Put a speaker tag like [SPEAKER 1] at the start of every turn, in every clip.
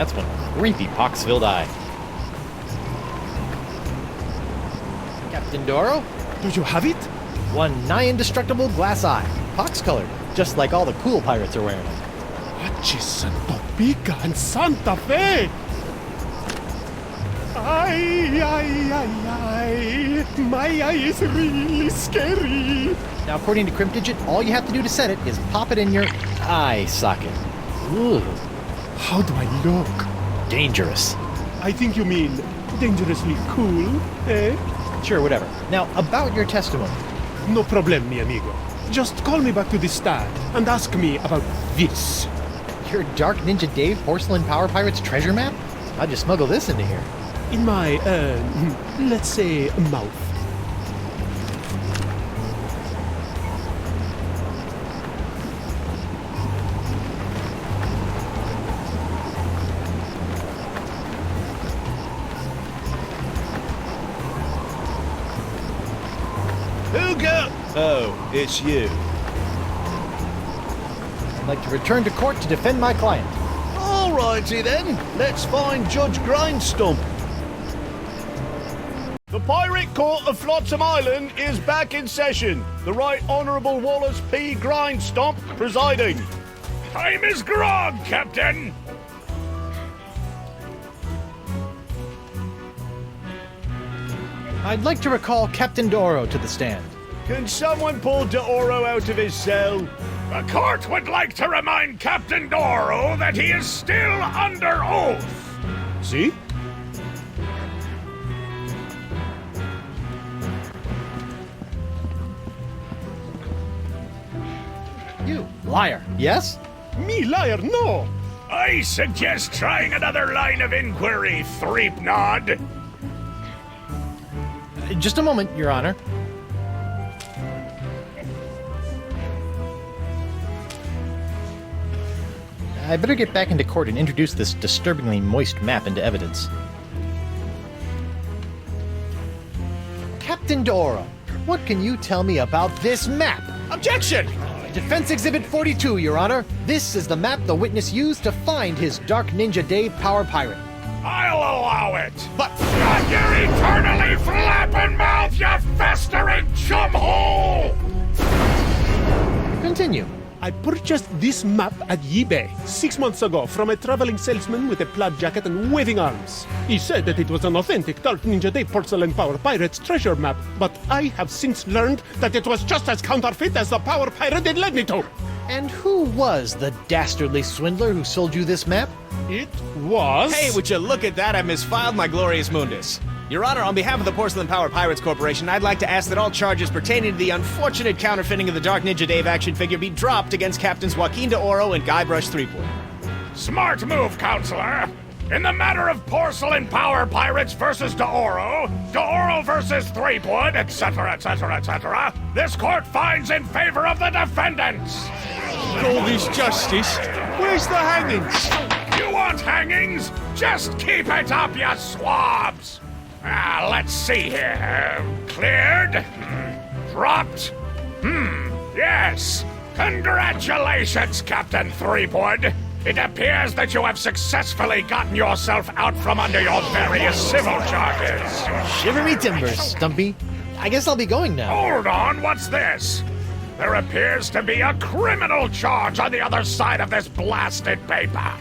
[SPEAKER 1] That's one creepy pox-filled eye. Captain Doro?
[SPEAKER 2] Do you have it?
[SPEAKER 1] One nigh-indestructible glass eye. Pox-colored, just like all the cool pirates are wearing them.
[SPEAKER 2] Santo Pica and Santa Fe! Ay, my eye is really scary.
[SPEAKER 1] Now, according to Cryptdigit, all you have to do to set it is pop it in your eye socket. Ooh,
[SPEAKER 2] How do I look?
[SPEAKER 1] dangerous.
[SPEAKER 2] I think you mean dangerously cool, eh?
[SPEAKER 1] Sure, whatever. Now, about your testimony.
[SPEAKER 2] No problem, mi amigo. Just call me back to the stand and ask me about this.
[SPEAKER 1] Your Dark Ninja Dave Porcelain Power Pirates treasure map? How'd you smuggle this into here?
[SPEAKER 2] In my, let's say, mouth.
[SPEAKER 3] Oh, it's you.
[SPEAKER 1] I'd like to return to court to defend my client.
[SPEAKER 3] All righty then. Let's find Judge Grindstump. The Pirate Court of Flotsam Island is back in session. The Right Honourable Wallace P. Grindstump presiding. Time is grog, Captain.
[SPEAKER 1] I'd like to recall Captain Doro to the stand.
[SPEAKER 3] Can someone pull D'Oro out of his cell? The court would like to remind Captain D'Oro that he is still under oath. See?
[SPEAKER 1] You liar. Yes?
[SPEAKER 2] Me liar, no!
[SPEAKER 3] I suggest trying another line of inquiry, Threepnod.
[SPEAKER 1] Just a moment, Your Honor. I better get back into court and introduce this disturbingly moist map into evidence. Captain Doro, what can you tell me about this map?
[SPEAKER 3] Objection!
[SPEAKER 1] Defense Exhibit 42, Your Honor. This is the map the witness used to find his Dark Ninja Dave Power Pirate.
[SPEAKER 3] I'll allow it. But shut your eternally flapping mouth, you festering chumhole!
[SPEAKER 1] Continue.
[SPEAKER 2] I purchased this map at eBay 6 months ago from a traveling salesman with a plaid jacket and waving arms. He said that it was an authentic Dark Ninja Dave Porcelain Power Pirates treasure map, but I have since learned that it was just as counterfeit as the Power Pirate it led me to.
[SPEAKER 1] And who was the dastardly swindler who sold you this map?
[SPEAKER 2] It was...
[SPEAKER 4] Hey, would you look at that? I misfiled my Glorious Mundus. Your Honor, on behalf of the Porcelain Power Pirates Corporation, I'd like to ask that all charges pertaining to the unfortunate counterfeiting of the Dark Ninja Dave action figure be dropped against Captains Joaquin D'Oro and Guybrush Threepwood.
[SPEAKER 3] Smart move, Counselor. In the matter of Porcelain Power Pirates versus D'Oro, D'Oro versus Threepwood, etc., etc., etc., this court finds in favor of the defendants.
[SPEAKER 4] Call this justice? Where's the hangings?
[SPEAKER 3] You want hangings? Just keep it up, you swabs! Let's see here. Cleared? Dropped? Yes. Congratulations, Captain Threepwood. It appears that you have successfully gotten yourself out from under your various civil charges.
[SPEAKER 1] Shiver me timbers, Stumpy. I guess I'll be going now.
[SPEAKER 3] Hold on, what's this? There appears to be a criminal charge on the other side of this blasted paper.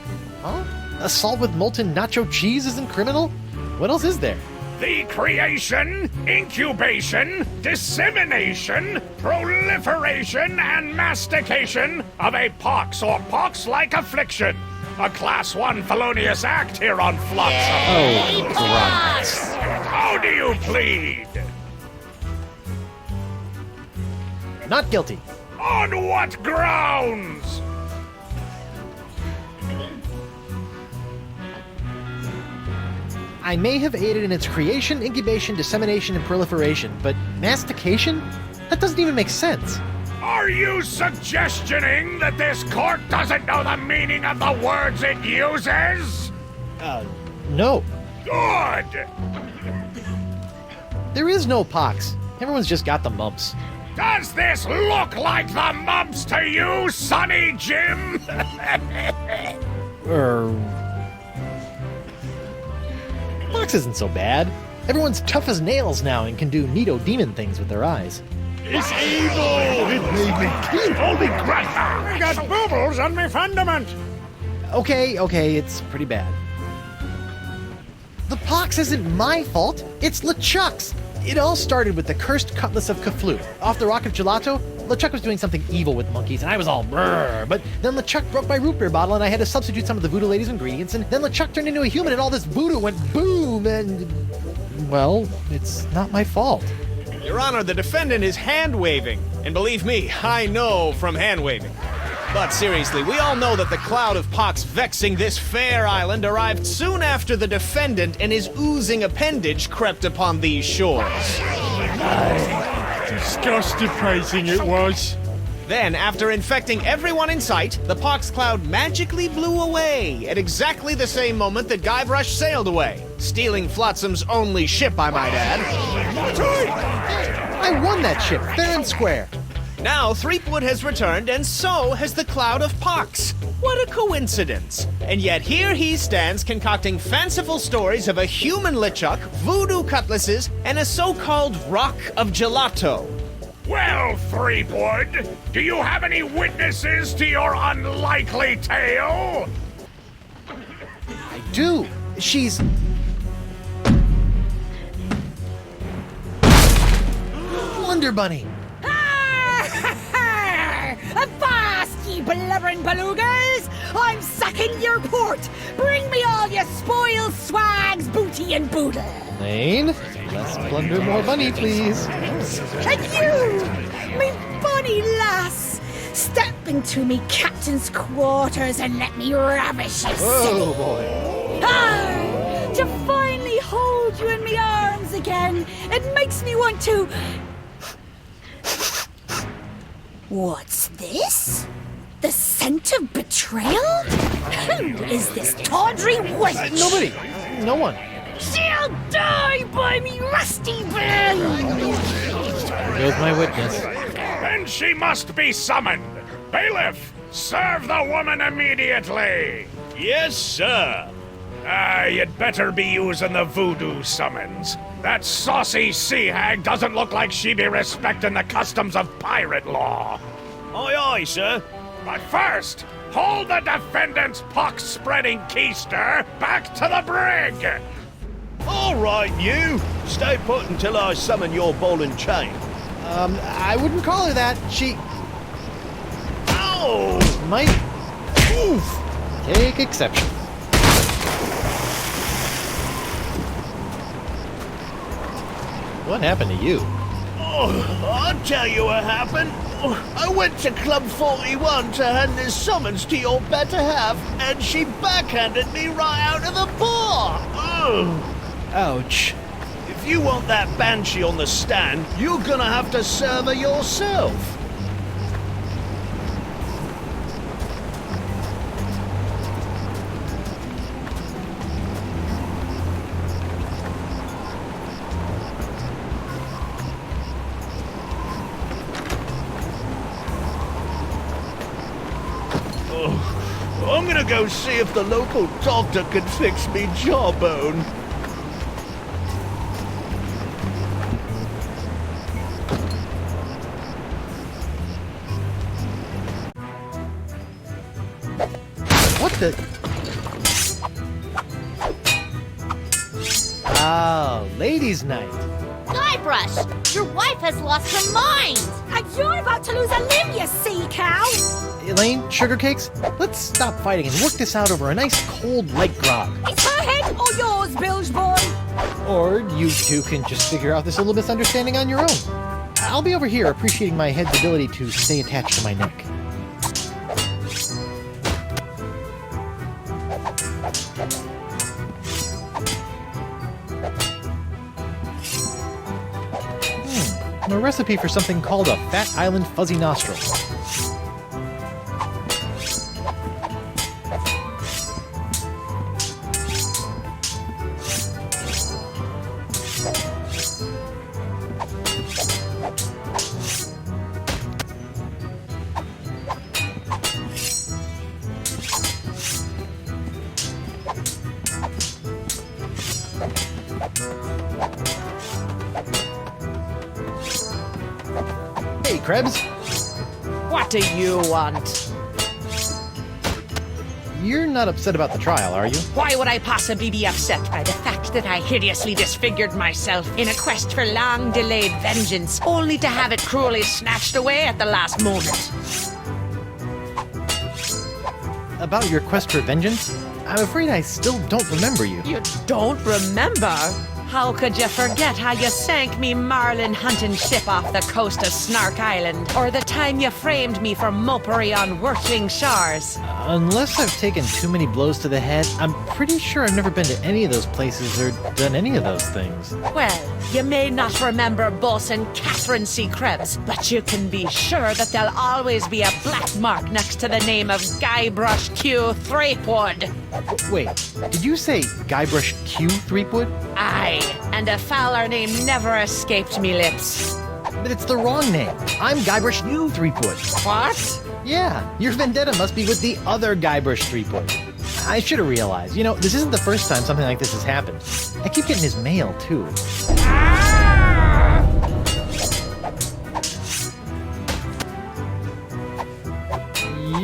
[SPEAKER 1] Huh? Assault with molten nacho cheese isn't criminal? What else is there?
[SPEAKER 3] The creation, incubation, dissemination, proliferation, and mastication of a pox or pox-like affliction. A Class 1 felonious act here on Flotsam.
[SPEAKER 1] Oh, Christ.
[SPEAKER 3] How do you plead?
[SPEAKER 1] Not guilty.
[SPEAKER 3] On what grounds?
[SPEAKER 1] I may have aided in its creation, incubation, dissemination, and proliferation, but mastication? That doesn't even make sense.
[SPEAKER 3] Are you suggestioning that this court doesn't know the meaning of the words it uses?
[SPEAKER 1] No.
[SPEAKER 3] Good!
[SPEAKER 1] There is no pox. Everyone's just got the mumps.
[SPEAKER 3] Does this look like the mumps to you, Sonny Jim?
[SPEAKER 1] Fox isn't so bad. Everyone's tough as nails now and can do neato demon things with their eyes.
[SPEAKER 3] It's evil! It made me kill Holy crap! I got bubbles on my fundament!
[SPEAKER 1] Okay, it's pretty bad. The pox isn't my fault, it's LeChuck's! It all started with the cursed cutlass of Kaflu. Off the Rock of Gelato, LeChuck was doing something evil with monkeys, and I was all brrr. But then LeChuck broke my root beer bottle, and I had to substitute some of the voodoo lady's ingredients, and then LeChuck turned into a human, and all this voodoo went boom, and... well, it's not my fault.
[SPEAKER 4] Your Honor, the defendant is hand-waving. And believe me, I know from hand-waving. But seriously, we all know that the cloud of pox vexing this fair island arrived soon after the defendant and his oozing appendage crept upon these shores.
[SPEAKER 3] Disgusting phrasing it was.
[SPEAKER 4] Then, after infecting everyone in sight, the pox cloud magically blew away at exactly the same moment that Guybrush sailed away, stealing Flotsam's only ship, I might add.
[SPEAKER 1] I won that ship, fair and square.
[SPEAKER 4] Now, Threepwood has returned, and so has the cloud of pox. What a coincidence. And yet here he stands concocting fanciful stories of a human LeChuck, voodoo cutlasses, and a so-called Rock of Gelato.
[SPEAKER 3] Well, Threepwood, do you have any witnesses to your unlikely tale?
[SPEAKER 1] I do. She's... Wonder Bunny.
[SPEAKER 5] Avast, ye blubbering belugas! I'm sacking your port! Bring me all your spoils, swags, booty, and boodle!
[SPEAKER 1] Lane, less plunder, more bunny, please.
[SPEAKER 5] And you, me bonny lass, step into me captain's quarters and let me ravish your
[SPEAKER 1] Oh,
[SPEAKER 5] city!
[SPEAKER 1] boy.
[SPEAKER 5] Ah, to finally hold you in me arms again, it makes me want to... What's this? The scent of betrayal? Who is this tawdry wench?
[SPEAKER 1] Nobody. No one.
[SPEAKER 5] She'll die by me rusty bell!
[SPEAKER 1] There goes my witness.
[SPEAKER 3] Then she must be summoned. Bailiff, serve the woman immediately.
[SPEAKER 6] Yes, sir.
[SPEAKER 3] You'd better be using the voodoo summons. That saucy sea hag doesn't look like she be respecting the customs of pirate law.
[SPEAKER 6] Aye, aye, sir.
[SPEAKER 3] But first, hold the defendant's pox-spreading keister back to the brig.
[SPEAKER 6] All right, you. Stay put until I summon your ball and chain.
[SPEAKER 1] I wouldn't call her that. She
[SPEAKER 6] Ow!
[SPEAKER 1] might... Oof. Take exception. What happened to you?
[SPEAKER 6] Oh, I'll tell you what happened. I went to Club 41 to hand this summons to your better half, and she backhanded me right out of the bar. Ugh.
[SPEAKER 1] Ouch.
[SPEAKER 6] If you want that banshee on the stand, you're gonna have to serve her yourself. I'm gonna go see if the local doctor can fix me jawbone.
[SPEAKER 1] What the... Ah, ladies' night.
[SPEAKER 7] Guybrush, your wife has lost her mind!
[SPEAKER 5] And you're about to lose a limb, you sea cow!
[SPEAKER 1] Elaine, sugar cakes, let's stop fighting and work this out over a nice cold light grog.
[SPEAKER 5] It's her head or yours, bilge boy!
[SPEAKER 1] Or you two can just figure out this little misunderstanding on your own. I'll be over here appreciating my head's ability to stay attached to my neck. A recipe for something called a Fat Island Fuzzy Nostril. Krebs.
[SPEAKER 5] What do you want?
[SPEAKER 1] You're not upset about the trial, are you?
[SPEAKER 5] Why would I possibly be upset by the fact that I hideously disfigured myself in a quest for long-delayed vengeance, only to have it cruelly snatched away at the last moment?
[SPEAKER 1] About your quest for vengeance? I'm afraid I still don't remember you.
[SPEAKER 5] You don't remember? How could you forget how you sank me marlin hunting ship off the coast of Snark Island? Or the time you framed me for mopery on Wurtling Shores?
[SPEAKER 1] Unless I've taken too many blows to the head, I'm pretty sure I've never been to any of those places or done any of those things.
[SPEAKER 5] Well, you may not remember Bosun Catherine C. Krebs, but you can be sure that there'll always be a black mark next to the name of Guybrush Threepwood.
[SPEAKER 1] Wait, did you say Guybrush Threepwood?
[SPEAKER 5] Aye, and a fouler name never escaped me lips.
[SPEAKER 1] But it's the wrong name. I'm Guybrush Threepwood.
[SPEAKER 5] What?
[SPEAKER 1] Yeah, your vendetta must be with the other Guybrush Threepwood. I should have realized. You know, this isn't the first time something like this has happened. I keep getting his mail, too.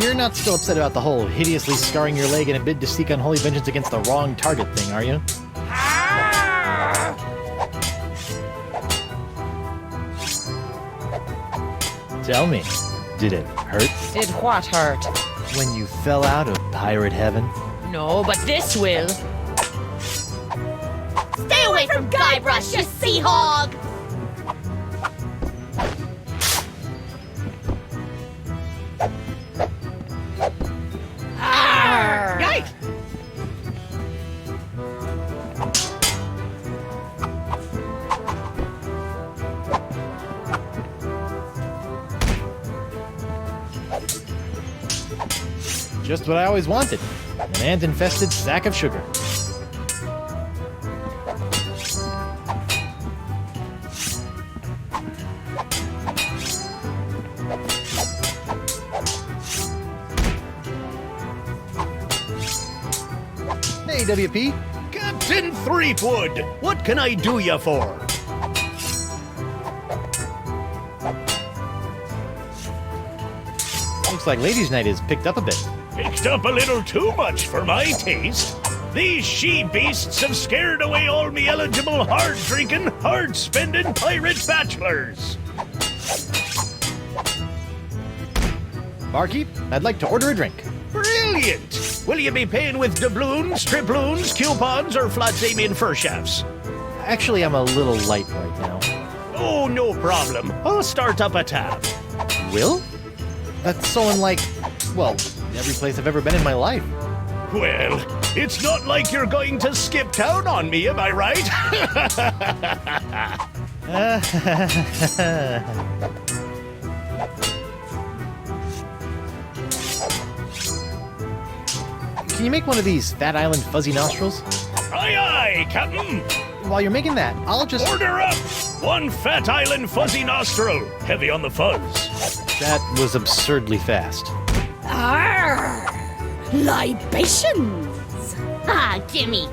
[SPEAKER 1] You're not still upset about the whole hideously scarring your leg in a bid to seek unholy vengeance against the wrong target thing, are you? Tell me, did it hurt
[SPEAKER 5] Did what hurt?
[SPEAKER 1] when you fell out of pirate heaven?
[SPEAKER 5] No, but this will.
[SPEAKER 7] Stay away from Guybrush, you sea hog!
[SPEAKER 5] Yikes!
[SPEAKER 1] Just what I always wanted. An ant-infested sack of sugar. Hey, WP.
[SPEAKER 6] Captain Threepwood, what can I do you for?
[SPEAKER 1] Looks like Ladies' Night is picked up a bit.
[SPEAKER 6] Picked up a little too much for my taste. These she-beasts have scared away all me eligible, hard-drinking, hard-spending pirate bachelors.
[SPEAKER 1] Barkeep, I'd like to order a drink.
[SPEAKER 6] Brilliant! Will you be paying with doubloons, triploons, coupons, or Flotsamian fur shafts?
[SPEAKER 1] Actually, I'm a little light right now.
[SPEAKER 6] Oh, no problem. I'll start up a tab.
[SPEAKER 1] Will? That's so unlike, well, every place I've ever been in my life.
[SPEAKER 6] Well, it's not like you're going to skip town on me, am I right?
[SPEAKER 1] Can you make one of these Fat Island fuzzy nostrils?
[SPEAKER 6] Aye, aye, Captain.
[SPEAKER 1] While you're making that, I'll just...
[SPEAKER 6] Order up! One Fat Island fuzzy nostril, heavy on the fuzz.
[SPEAKER 1] That was absurdly fast.
[SPEAKER 5] Arr! Libations!
[SPEAKER 7] Ah, gimme.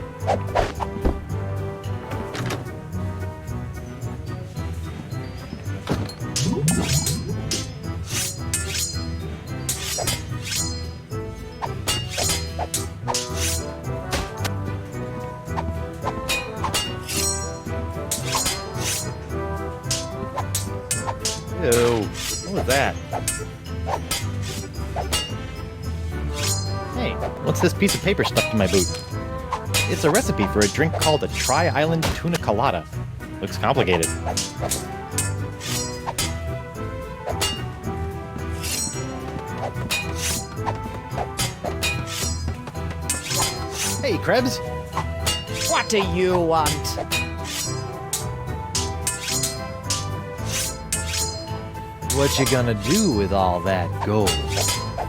[SPEAKER 1] Ew, what was that? Hey, what's this piece of paper stuck to my boot? It's a recipe for a drink called a Tri-Island Tuna Colada. Looks complicated. Hey, Krebs.
[SPEAKER 5] What do you want?
[SPEAKER 1] What you gonna do with all that gold?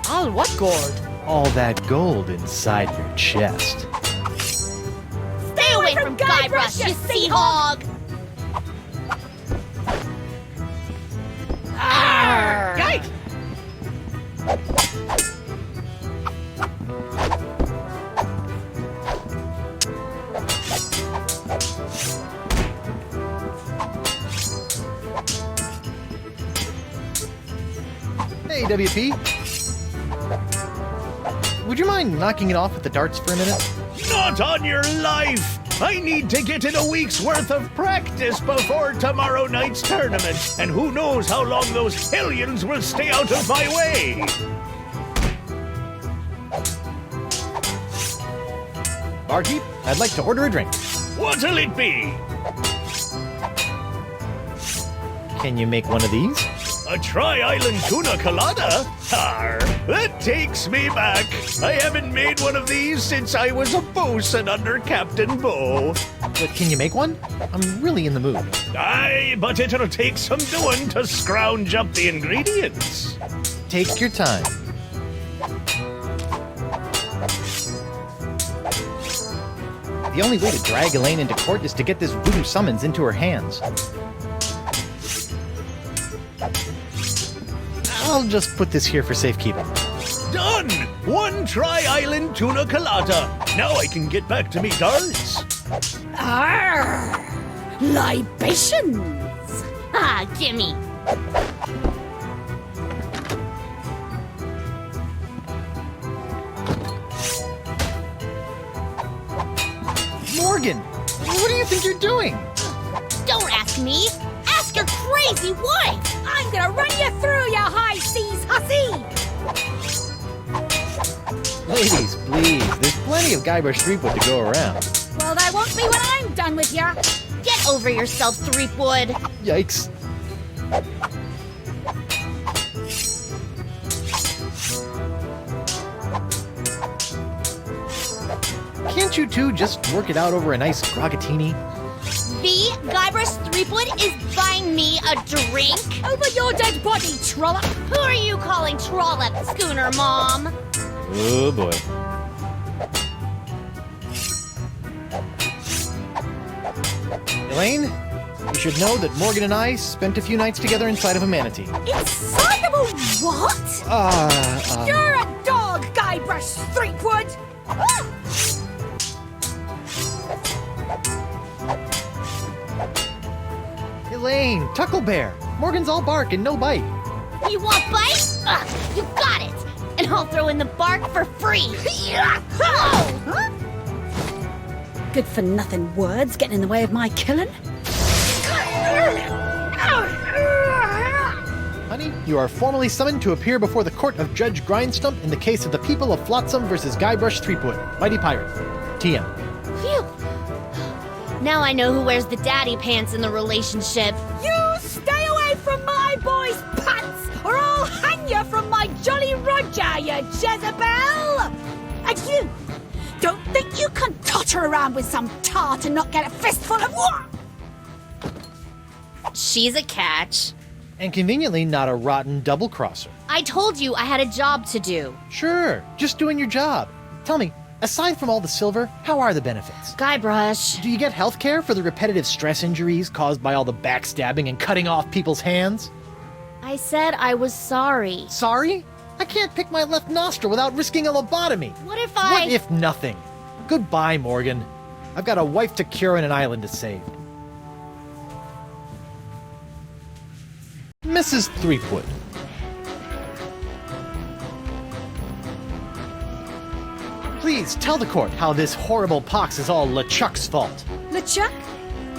[SPEAKER 5] All what gold?
[SPEAKER 1] All that gold inside your chest.
[SPEAKER 7] Stay away from Guybrush, you sea hog!
[SPEAKER 5] Arr! Yikes!
[SPEAKER 1] Hey, WP. Would you mind knocking it off with the darts for a minute?
[SPEAKER 6] Not on your life! I need to get in a week's worth of practice before tomorrow night's tournament, and who knows how long those hellions will stay out of my way!
[SPEAKER 1] Barkeep, I'd like to order a drink.
[SPEAKER 6] What'll it be?
[SPEAKER 1] Can you make one of these?
[SPEAKER 6] A Tri-Island Tuna Colada? Arr, that takes me back. I haven't made one of these since I was a bosun under Captain Bo.
[SPEAKER 1] But can you make one? I'm really in the mood.
[SPEAKER 6] Aye, but it'll take some doing to scrounge up the ingredients.
[SPEAKER 1] Take your time. The only way to drag Elaine into court is to get this voodoo summons into her hands. I'll just put this here for safekeeping.
[SPEAKER 6] Done! One Tri-Island Tuna Colada. Now I can get back to me darts.
[SPEAKER 7] Arr! Libations! Ah, gimme.
[SPEAKER 1] Morgan, what do you think you're doing?
[SPEAKER 7] Don't ask me. Ask your crazy wife. I'm gonna run you through, you high seas hussy.
[SPEAKER 1] Ladies, please, there's plenty of Guybrush Threepwood to go around.
[SPEAKER 7] Well, there won't be when I'm done with ya. Get over yourself, Threepwood.
[SPEAKER 1] Yikes. Can't you two just work it out over a nice groggatini?
[SPEAKER 7] V, Guybrush Threepwood is buying me a drink? Over your dead body, trollop. Who are you calling trollop, Schooner Mom?
[SPEAKER 1] Oh boy. Elaine, you should know that Morgan and I spent a few nights together inside of a manatee.
[SPEAKER 7] Inside of a what? You're a dog, Guybrush Threepwood. Ah!
[SPEAKER 1] Elaine, Tucklebear. Morgan's all bark and no bite.
[SPEAKER 7] You want bite? Ugh, you got it. And I'll throw in the bark for free. Huh?
[SPEAKER 8] Good for nothing words getting in the way of my killing.
[SPEAKER 1] Honey, you are formally summoned to appear before the court of Judge Grindstump in the case of the people of Flotsam versus Guybrush Threepwood, Mighty Pirate. TM.
[SPEAKER 7] Phew. Now I know who wears the daddy pants in the relationship.
[SPEAKER 8] You stay away from my boy's pants, or I'll hang you from my Jolly Roger, you Jezebel! And you, don't think you can totter around with some tart and not get a fistful of what?
[SPEAKER 7] She's a catch.
[SPEAKER 1] And conveniently not a rotten double-crosser.
[SPEAKER 7] I told you I had a job to do.
[SPEAKER 1] Sure, just doing your job. Tell me, aside from all the silver, how are the benefits?
[SPEAKER 7] Guybrush.
[SPEAKER 1] Do you get health care for the repetitive stress injuries caused by all the backstabbing and cutting off people's hands?
[SPEAKER 7] I said I was sorry.
[SPEAKER 1] Sorry? I can't pick my left nostril without risking a lobotomy.
[SPEAKER 7] What if
[SPEAKER 1] What if nothing? Goodbye, Morgan. I've got a wife to cure and an island to save. Mrs. Threepwood. Please tell the court how this horrible pox is all LeChuck's fault.
[SPEAKER 8] LeChuck?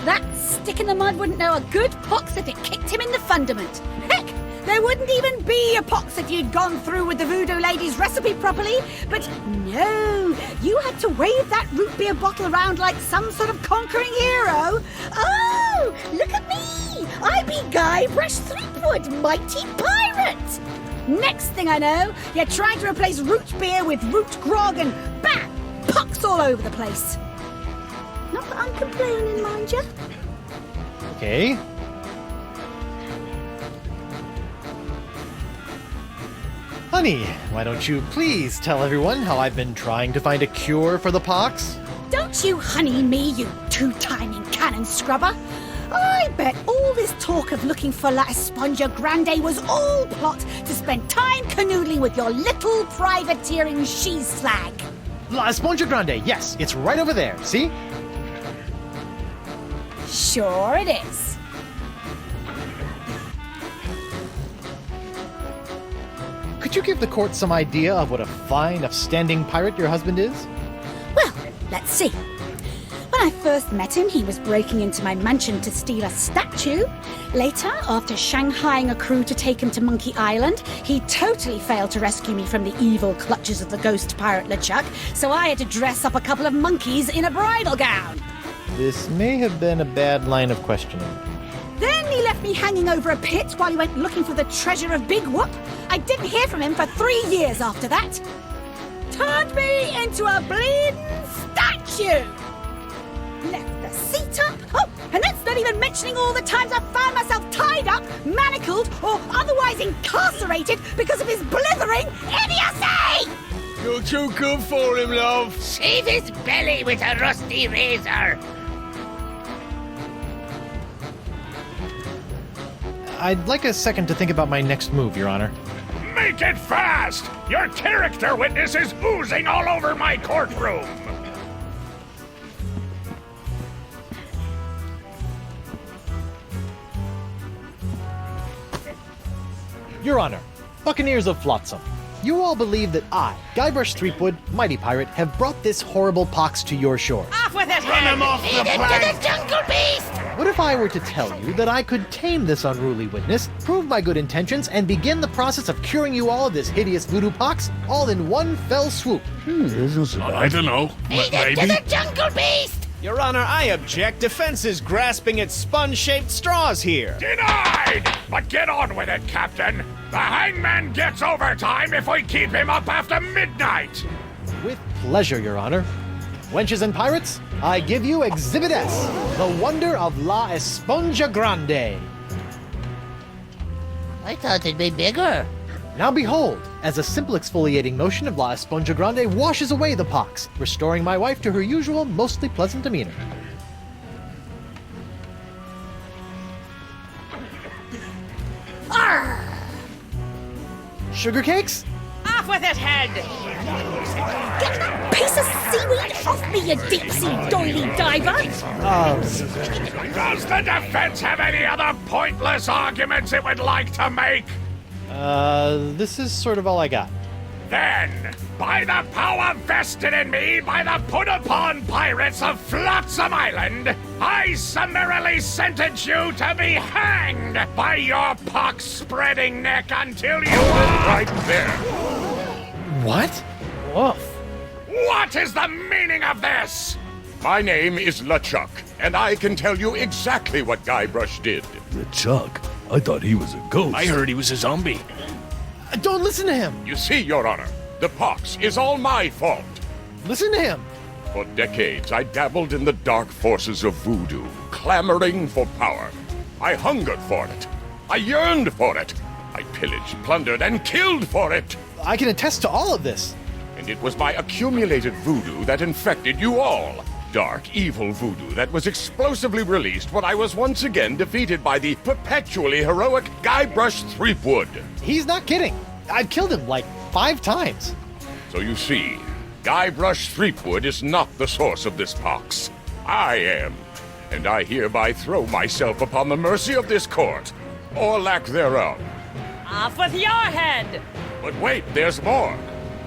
[SPEAKER 8] That stick in the mud wouldn't know a good pox if it kicked him in the fundament. Heck, there wouldn't even be a pox if you'd gone through with the voodoo lady's recipe properly. But no, you had to wave that root beer bottle around like some sort of conquering hero. Oh, look at me! I be Guybrush Threepwood, mighty pirate! Next thing I know, you're trying to replace root beer with root grog and bam! Pox all over the place. Not that I'm complaining, mind you.
[SPEAKER 1] Okay. Honey, why don't you please tell everyone how I've been trying to find a cure for the pox?
[SPEAKER 8] Don't you honey me, you two-timing cannon scrubber. I bet all this talk of looking for La Esponja Grande was all plot to spend time canoodling with your little privateering she-slag.
[SPEAKER 1] La Esponja Grande, yes, it's right over there, see?
[SPEAKER 8] Sure it is.
[SPEAKER 1] Could you give the court some idea of what a fine, upstanding pirate your husband is?
[SPEAKER 8] Well, let's see. When I first met him, he was breaking into my mansion to steal a statue. Later, after shanghaiing a crew to take him to Monkey Island, he totally failed to rescue me from the evil clutches of the ghost pirate LeChuck, so I had to dress up a couple of monkeys in a bridal gown.
[SPEAKER 1] This may have been a bad line of questioning.
[SPEAKER 8] Then he left me hanging over a pit while he went looking for the treasure of Big Whoop. I didn't hear from him for 3 years after that. Turned me into a bleeding statue. Left the seat up. Oh, and that's not even mentioning all the times I've found myself tied up, manacled, or otherwise incarcerated because of his blithering idiocy!
[SPEAKER 6] You're too good for him, love.
[SPEAKER 9] Shave his belly with a rusty razor.
[SPEAKER 1] I'd like a second to think about my next move, Your Honor.
[SPEAKER 3] Make it fast! Your character witness is oozing all over my courtroom!
[SPEAKER 1] Your Honor, Buccaneers of Flotsam, you all believe that I, Guybrush Threepwood, Mighty Pirate, have brought this horrible pox to your shore.
[SPEAKER 5] Off with it,
[SPEAKER 6] Run him off the
[SPEAKER 9] Feed it to
[SPEAKER 6] plank.
[SPEAKER 9] the jungle beast!
[SPEAKER 1] What if I were to tell you that I could tame this unruly witness, prove my good intentions, and begin the process of curing you all of this hideous voodoo pox, all in one fell swoop?
[SPEAKER 3] I don't know.
[SPEAKER 9] Feed it to the jungle beast!
[SPEAKER 4] Your Honor, I object. Defense is grasping at sponge-shaped straws here.
[SPEAKER 3] Denied! But get on with it, Captain. The hangman gets overtime if we keep him up after midnight.
[SPEAKER 1] With pleasure, Your Honor. Wenches and pirates, I give you Exhibit S, the wonder of La Esponja Grande.
[SPEAKER 9] I thought it'd be bigger.
[SPEAKER 1] Now behold, as a simple exfoliating motion of La Esponja Grande washes away the pox, restoring my wife to her usual, mostly pleasant demeanor.
[SPEAKER 8] Arr!
[SPEAKER 1] Sugar cakes?
[SPEAKER 5] Off with it, head!
[SPEAKER 8] Get that piece of seaweed off me, you deep-sea doily diver!
[SPEAKER 3] Does the defense have any other pointless arguments it would like to make?
[SPEAKER 1] This is sort of all I got.
[SPEAKER 3] Then, by the power vested in me by the put-upon pirates of Flotsam Island, I summarily sentence you to be hanged by your pox-spreading neck until you are... Right there.
[SPEAKER 1] What? Woof.
[SPEAKER 3] What is the meaning of this? My name is LeChuck, and I can tell you exactly what Guybrush did.
[SPEAKER 10] LeChuck? I thought he was a ghost.
[SPEAKER 6] I heard he was a zombie.
[SPEAKER 1] Don't listen to him!
[SPEAKER 3] You see, Your Honor, the pox is all my fault.
[SPEAKER 1] Listen to him!
[SPEAKER 3] For decades, I dabbled in the dark forces of voodoo, clamoring for power. I hungered for it. I yearned for it. I pillaged, plundered, and killed for it.
[SPEAKER 1] I can attest to all of this.
[SPEAKER 3] And it was my accumulated voodoo that infected you all. Dark, evil voodoo that was explosively released when I was once again defeated by the perpetually heroic Guybrush Threepwood.
[SPEAKER 1] He's not kidding. I've killed him like 5 times.
[SPEAKER 3] So you see, Guybrush Threepwood is not the source of this pox. I am. And I hereby throw myself upon the mercy of this court, or lack thereof.
[SPEAKER 5] Off with your head!
[SPEAKER 3] But wait, there's more.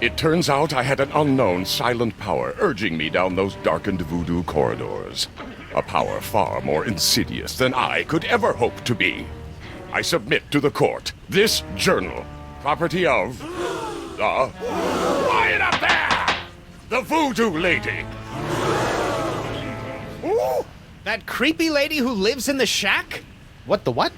[SPEAKER 3] It turns out I had an unknown silent power urging me down those darkened voodoo corridors. A power far more insidious than I could ever hope to be. I submit to the court this journal, property of the... Quiet up there! The Voodoo Lady!
[SPEAKER 4] Ooh, that creepy lady who lives in the shack?
[SPEAKER 1] What the what?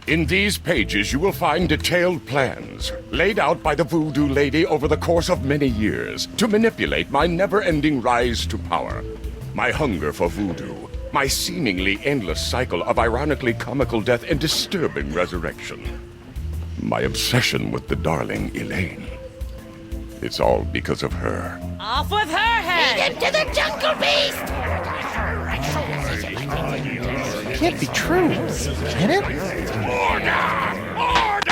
[SPEAKER 3] In these pages, you will find detailed plans laid out by the Voodoo Lady over the course of many years to manipulate my never-ending rise to power. My hunger for voodoo, my seemingly endless cycle of ironically comical death and disturbing resurrection. My obsession with the darling Elaine. It's all because of her.
[SPEAKER 5] Off with her head!
[SPEAKER 9] Feed him to the jungle beast!
[SPEAKER 1] It can't be true. Can it?
[SPEAKER 3] Order! Order!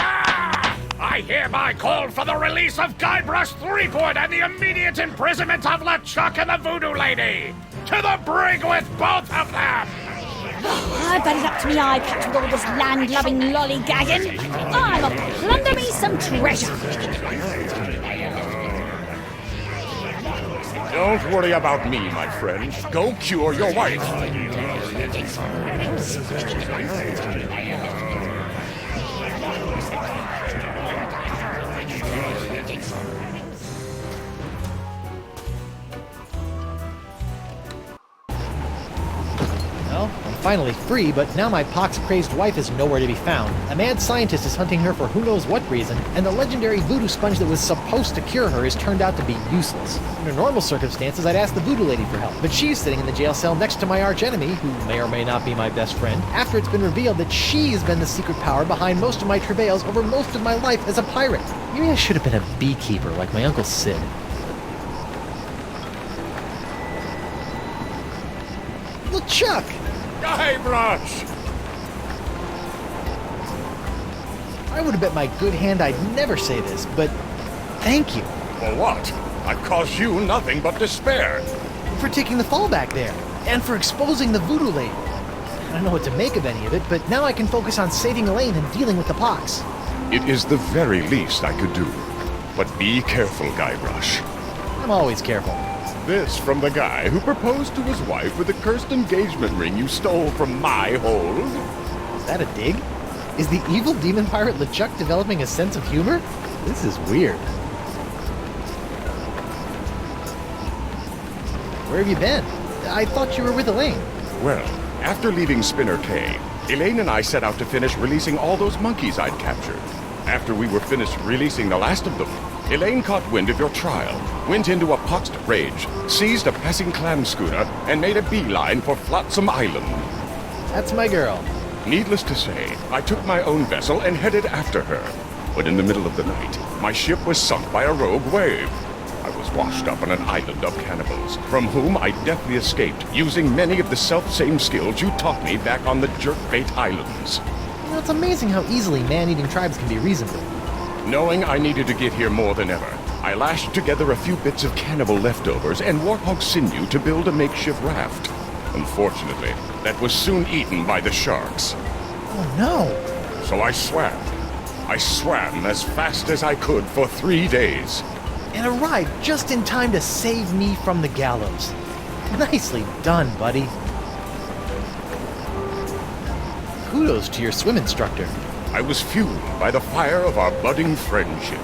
[SPEAKER 3] I hereby call for the release of Guybrush Threepwood and the immediate imprisonment of LeChuck and the Voodoo Lady! To the brig with both of them!
[SPEAKER 8] I bet it up to me eye patch with all this land-loving lollygagging. I'll plunder me some treasure.
[SPEAKER 3] Don't worry about me, my friend. Go cure your wife.
[SPEAKER 1] Well, I'm finally free, but now my pox-crazed wife is nowhere to be found. A mad scientist is hunting her for who knows what reason, and the legendary voodoo sponge that was supposed to cure her has turned out to be useless. Under normal circumstances, I'd ask the voodoo lady for help, but she's sitting in the jail cell next to my archenemy, who may or may not be my best friend, after it's been revealed that she's been the secret power behind most of my travails over most of my life as a pirate. Maybe I should have been a beekeeper like my Uncle Sid. LeChuck!
[SPEAKER 3] Guybrush!
[SPEAKER 1] I would have bet my good hand I'd never say this, but thank you
[SPEAKER 3] For what? I've caused you nothing but despair.
[SPEAKER 1] for taking the fall back there, and for exposing the voodoo lady. I don't know what to make of any of it, but now I can focus on saving Elaine and dealing with the pox.
[SPEAKER 3] It is the very least I could do. But be careful, Guybrush.
[SPEAKER 1] I'm always careful.
[SPEAKER 3] This from the guy who proposed to his wife with a cursed engagement ring you stole from my hold?
[SPEAKER 1] Is that a dig? Is the evil demon pirate LeChuck developing a sense of humor? This is weird. Where have you been? I thought you were with Elaine.
[SPEAKER 3] Well, after leaving Spinner Cay, Elaine and I set out to finish releasing all those monkeys I'd captured. After we were finished releasing the last of them, Elaine caught wind of your trial, went into a poxed rage, seized a passing clam schooner, and made a beeline for Flotsam Island.
[SPEAKER 1] That's my girl.
[SPEAKER 3] Needless to say, I took my own vessel and headed after her. But in the middle of the night, my ship was sunk by a rogue wave. I was washed up on an island of cannibals, from whom I deftly escaped, using many of the self-same skills you taught me back on the Jerkbait Islands.
[SPEAKER 1] You know, it's amazing how easily man-eating tribes can be reasoned with.
[SPEAKER 3] Knowing I needed to get here more than ever, I lashed together a few bits of cannibal leftovers and warthog sinew to build a makeshift raft. Unfortunately, that was soon eaten by the sharks.
[SPEAKER 1] Oh no!
[SPEAKER 3] So I swam. I swam as fast as I could for 3 days.
[SPEAKER 1] And arrived just in time to save me from the gallows. Nicely done, buddy. Kudos to your swim instructor.
[SPEAKER 3] I was fueled by the fire of our budding friendship.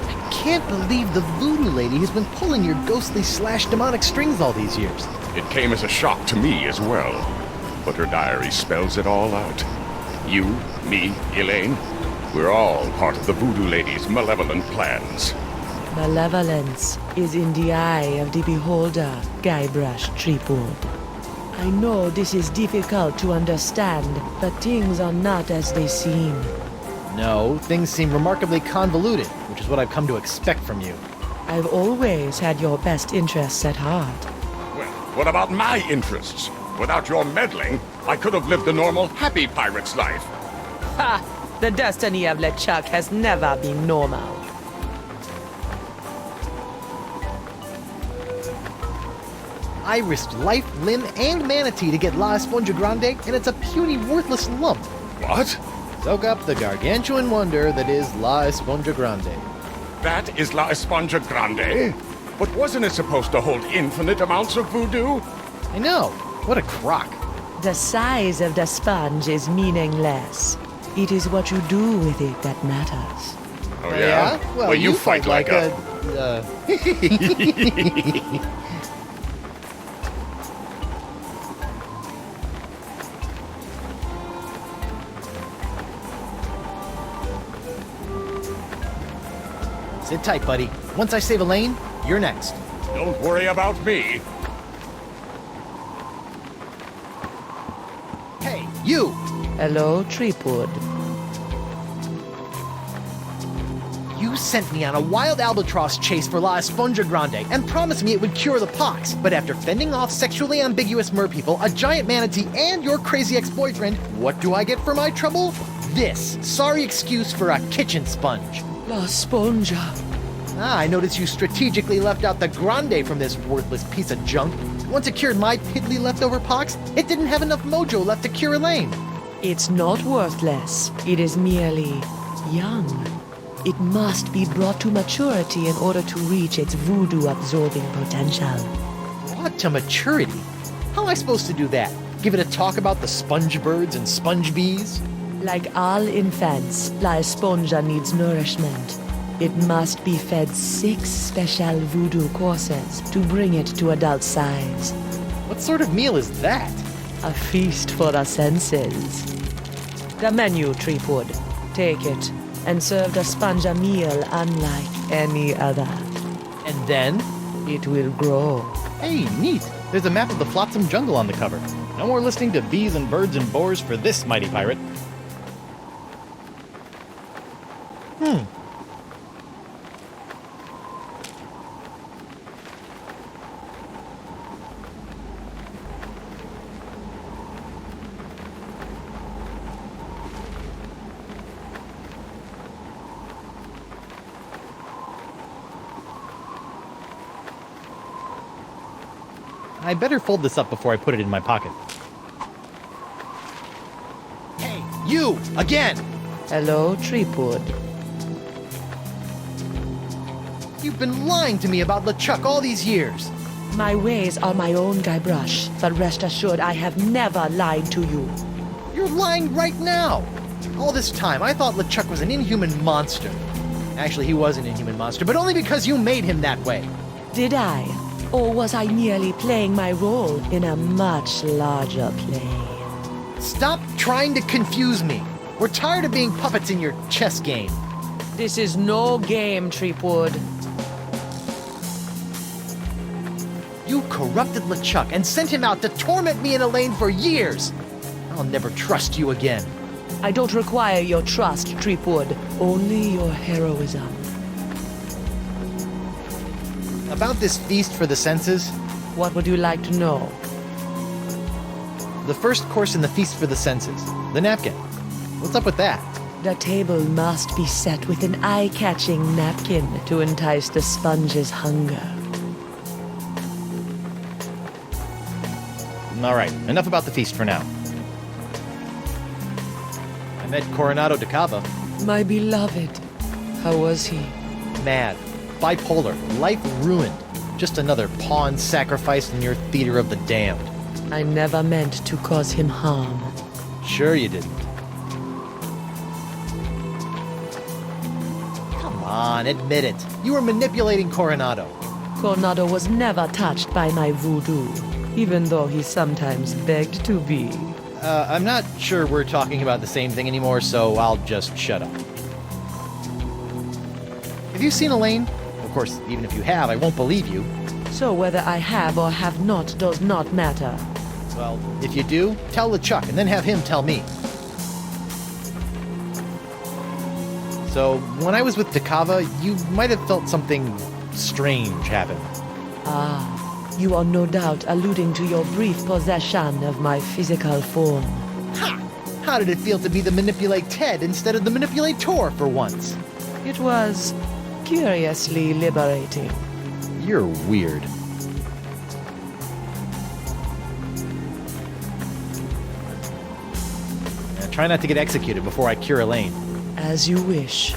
[SPEAKER 1] I can't believe the voodoo lady has been pulling your ghostly / demonic strings all these years.
[SPEAKER 3] It came as a shock to me as well. But her diary spells it all out. You, me, Elaine, we're all part of the voodoo lady's malevolent plans.
[SPEAKER 5] Malevolence is in the eye of the beholder, Guybrush Threepwood. I know this is difficult to understand, but things are not as they seem.
[SPEAKER 1] No, things seem remarkably convoluted, which is what I've come to expect from you.
[SPEAKER 5] I've always had your best interests at heart.
[SPEAKER 3] Well, what about my interests? Without your meddling, I could have lived a normal, happy pirate's life.
[SPEAKER 5] Ha! The destiny of LeChuck has never been normal.
[SPEAKER 1] I risked life, limb, and manatee to get La Esponja Grande, and it's a puny, worthless lump.
[SPEAKER 3] What?
[SPEAKER 1] Soak up the gargantuan wonder that is La Esponja Grande.
[SPEAKER 3] That is La Esponja Grande? But wasn't it supposed to hold infinite amounts of voodoo?
[SPEAKER 1] I know. What a crock.
[SPEAKER 5] The size of the sponge is meaningless. It is what you do with it that matters.
[SPEAKER 3] Oh, yeah?
[SPEAKER 1] Well,
[SPEAKER 3] you fight like a...
[SPEAKER 1] Sit tight, buddy. Once I save Elaine, you're next.
[SPEAKER 3] Don't worry about me.
[SPEAKER 1] Hey, you!
[SPEAKER 5] Hello, Threepwood.
[SPEAKER 1] You sent me on a wild albatross chase for La Esponja Grande and promised me it would cure the pox. But after fending off sexually ambiguous merpeople, a giant manatee, and your crazy ex-boyfriend, what do I get for my trouble? This sorry excuse for a kitchen sponge.
[SPEAKER 5] La Sponja.
[SPEAKER 1] I noticed you strategically left out the Grande from this worthless piece of junk. Once it cured my piddly leftover pox, it didn't have enough mojo left to cure Elaine.
[SPEAKER 5] It's not worthless. It is merely young. It must be brought to maturity in order to reach its voodoo-absorbing potential.
[SPEAKER 1] Brought to maturity? How am I supposed to do that? Give it a talk about the sponge birds and sponge bees?
[SPEAKER 5] Like all infants, La Esponja needs nourishment. It must be fed 6 special voodoo courses to bring it to adult size.
[SPEAKER 1] What sort of meal is that?
[SPEAKER 5] A feast for the senses. The menu, Threepwood. Take it, and serve the sponge a meal unlike any other.
[SPEAKER 1] And then?
[SPEAKER 5] It will grow.
[SPEAKER 11] Hey, neat. There's a map of the Flotsam Jungle on the cover. No more listening to bees and birds and boars for this mighty pirate. I better fold this up before I put it in my pocket.
[SPEAKER 1] Hey, you! Again!
[SPEAKER 5] Hello, Threepwood.
[SPEAKER 1] You've been lying to me about LeChuck all these years.
[SPEAKER 5] My ways are my own, Guybrush, but rest assured I have never lied to you.
[SPEAKER 1] You're lying right now. All this time, I thought LeChuck was an inhuman monster. Actually, he was an inhuman monster, but only because you made him that way.
[SPEAKER 5] Did I? Or was I merely playing my role in a much larger play?
[SPEAKER 1] Stop trying to confuse me. We're tired of being puppets in your chess game.
[SPEAKER 5] This is no game, Threepwood.
[SPEAKER 1] You corrupted LeChuck and sent him out to torment me and Elaine for years. I'll never trust you again.
[SPEAKER 5] I don't require your trust, Threepwood. Only your heroism.
[SPEAKER 1] About this feast for the senses,
[SPEAKER 5] What would you like to know?
[SPEAKER 1] the first course in the feast for the senses, the napkin. What's up with that?
[SPEAKER 5] The table must be set with an eye-catching napkin to entice the sponge's hunger.
[SPEAKER 11] All right, enough about the feast for now. I met Coronado de Cava.
[SPEAKER 5] My beloved. How was he?
[SPEAKER 1] Mad, bipolar, life ruined. Just another pawn sacrificed in your theater of the damned.
[SPEAKER 5] I never meant to cause him harm.
[SPEAKER 1] Sure you didn't. Come on, admit it. You were manipulating Coronado.
[SPEAKER 5] Coronado was never touched by my voodoo, even though he sometimes begged to be.
[SPEAKER 11] I'm not sure we're talking about the same thing anymore, so I'll just shut up.
[SPEAKER 1] Have you seen Elaine? Of course, even if you have, I won't believe you.
[SPEAKER 5] So whether I have or have not does not matter.
[SPEAKER 1] Well, if you do, tell LeChuck and then have him tell me. So, when I was with DeCava, you might have felt something strange happen.
[SPEAKER 5] Ah, you are no doubt alluding to your brief possession of my physical form.
[SPEAKER 1] Ha! How did it feel to be the Manipulate Ted instead of the Manipulator for once?
[SPEAKER 5] It was curiously liberating.
[SPEAKER 11] You're weird.
[SPEAKER 1] Now, try not to get executed before I cure Elaine.
[SPEAKER 5] As you wish.